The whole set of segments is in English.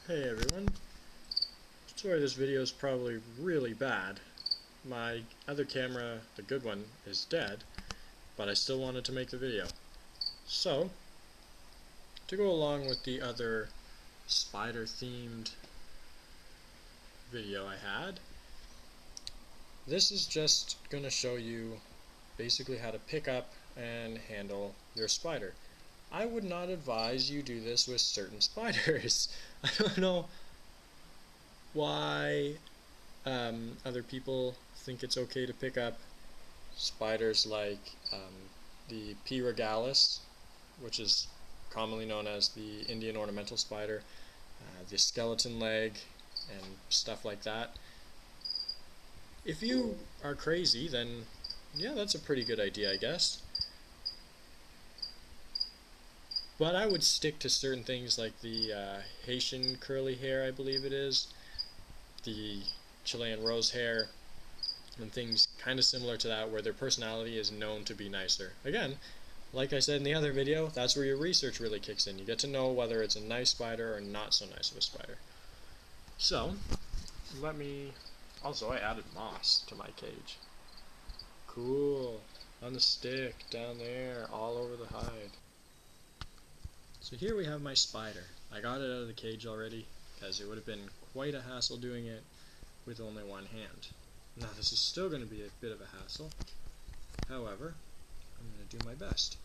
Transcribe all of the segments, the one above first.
Hey everyone. Sorry this video is probably really bad. My other camera, the good one, is dead, but I still wanted to make the video. So, to go along with the other spider themed video I had, this is just going to show you basically how to pick up and handle your spider. I would not advise you do this with certain spiders. I don't know why other people think it's okay to pick up spiders like the P. regalis, which is commonly known as the Indian ornamental spider, the skeleton leg, and stuff like that. If you are crazy, then yeah, that's a pretty good idea, I guess. But I would stick to certain things like the Haitian curly hair, I believe it is, the Chilean rose hair, and things kind of similar to that where their personality is known to be nicer. Again, like I said in the other video, that's where your research really kicks in. You get to know whether it's a nice spider or not so nice of a spider. So, also I added moss to my cage. Cool. On the stick, down there, all over the hide. So here we have my spider. I got it out of the cage already, because it would have been quite a hassle doing it with only one hand. Now this is still going to be a bit of a hassle. However, I'm going to do my best.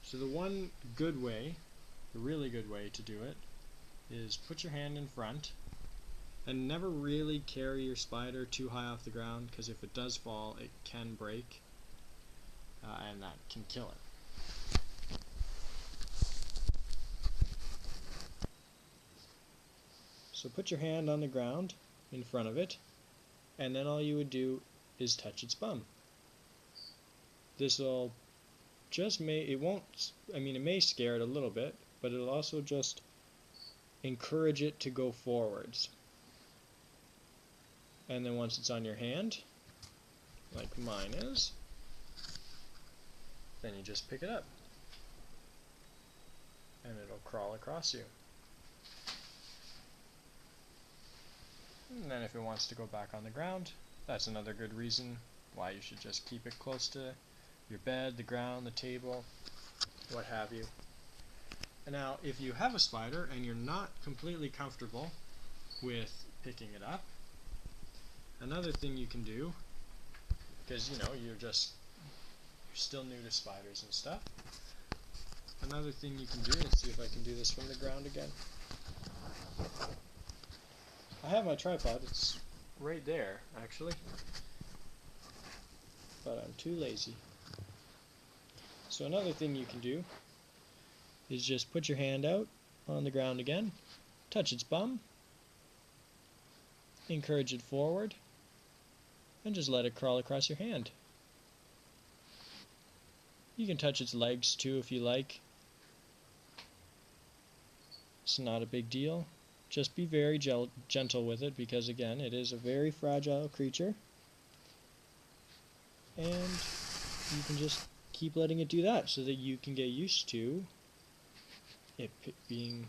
So the one good way, the really good way to do it, is put your hand in front and never really carry your spider too high off the ground, because if it does fall, it can break and that can kill it. So put your hand on the ground in front of it, and then all you would do is touch its bum. This'll just it may scare it a little bit, but it'll also just encourage it to go forwards. And then once it's on your hand, like mine is, then you just pick it up, and it'll crawl across you. And then if it wants to go back on the ground, that's another good reason why you should just keep it close to your bed, the ground, the table, what have you. And now, if you have a spider and you're not completely comfortable with picking it up, another thing you can do, because you're still new to spiders and stuff, another thing you can do, let's see if I can do this from the ground again. I have my tripod, it's right there actually, but I'm too lazy. So another thing you can do is just put your hand out on the ground again, touch its bum, encourage it forward, and just let it crawl across your hand. You can touch its legs too if you like. It's not a big deal. Just be very gentle with it, because again, it is a very fragile creature, and you can just keep letting it do that so that you can get used to it being,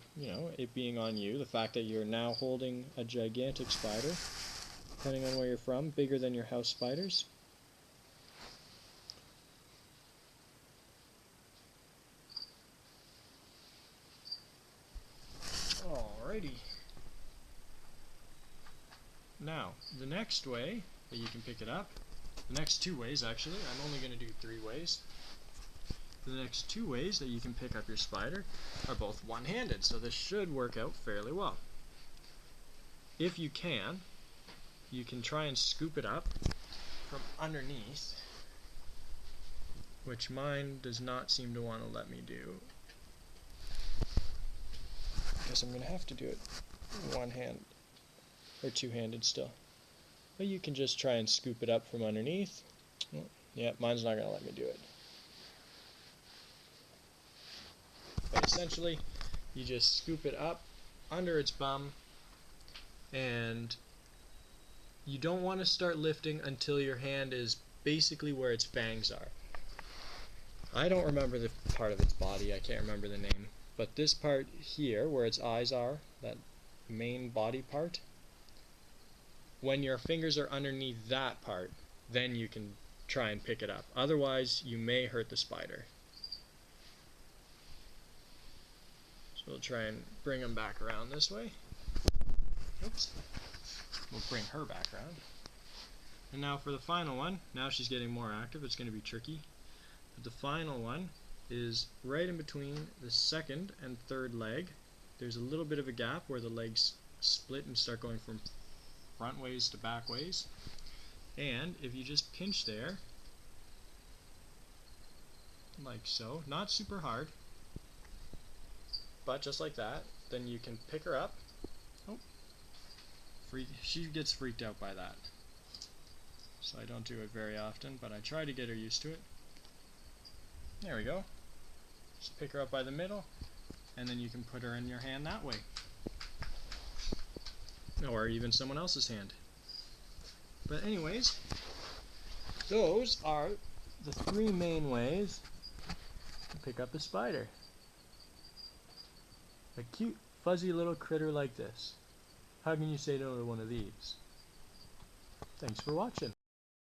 it being on you. The fact that you're now holding a gigantic spider, depending on where you're from, bigger than your house spiders. Alrighty. Now, the next way that you can pick it up, the next two ways actually, I'm only going to do 3 ways. The next 2 ways that you can pick up your spider are both one-handed, so this should work out fairly well. If you can try and scoop it up from underneath, which mine does not seem to want to let me do. I guess I'm going to have to do it one hand, or two-handed still. But you can just try and scoop it up from underneath. Well, yeah, mine's not going to let me do it. But essentially, you just scoop it up under its bum, and you don't want to start lifting until your hand is basically where its fangs are. I don't remember the part of its body, I can't remember the name, But this part here, where its eyes are, that main body part, when your fingers are underneath that part, then you can try and pick it up. Otherwise, you may hurt the spider. So we'll try and bring them back around this way. Oops. We'll bring her back around. And now for the final one, now she's getting more active, it's going to be tricky. But the final one is right in between the second and third leg. There's a little bit of a gap where the legs split and start going from front ways to back ways. And if you just pinch there, like so, not super hard, but just like that, then you can pick her up. Oh, she gets freaked out by that. So I don't do it very often, but I try to get her used to it. There we go. Just pick her up by the middle, and then you can put her in your hand that way. Or even someone else's hand. But anyways, those are the three main ways to pick up a spider. A cute, fuzzy little critter like this. How can you say no to one of these? Thanks for watching.